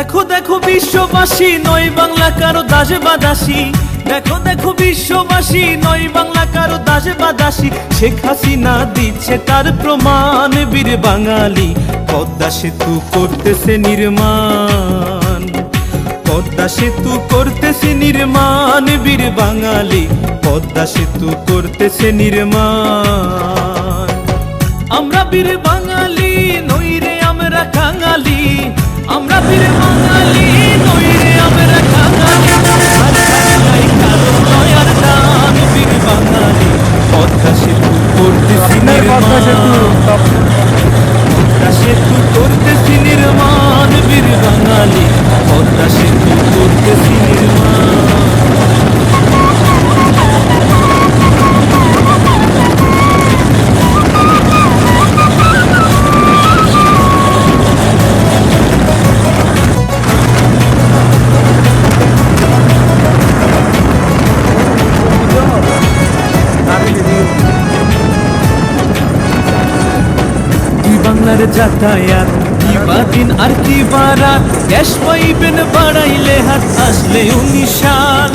দেখো দেখো বিশ্ববাসী, নয় বাংলা কারো দাসে বা দাসী। দেখো দেখো বিশ্ববাসী, নয় বাংলা কারো দাসে বা দাসী। শেখ হাসিনা দিচ্ছে তার প্রমাণ, বীর বাঙালি পদ্মা সেতু করতেছে নির্মাণ। পদ্মা সেতু করতেছে নির্মাণ, বীর বাঙালি পদ্মা সেতু করতেছে নির্মাণ। আমরা বীর বাঙালি, নইরে আমরা কাঙালি। আমরা বীর বাঙালি, নইরে আমরা কাঙালি। কারো দয়ার দান, বীর বাঙালি পদ্মা সেতু করতেছি নির্মাণ। পদ্মা সেতু করতেছি নির্মাণ, বীর বাঙালি পদ্মা সেতু করতেছি নির্মাণ। বাংলার যাতায়াত কি বা দিন আর কি বা রাত, গ্যাস পাইবেন বাড়াইলে হাত, আসলে 19 সাল।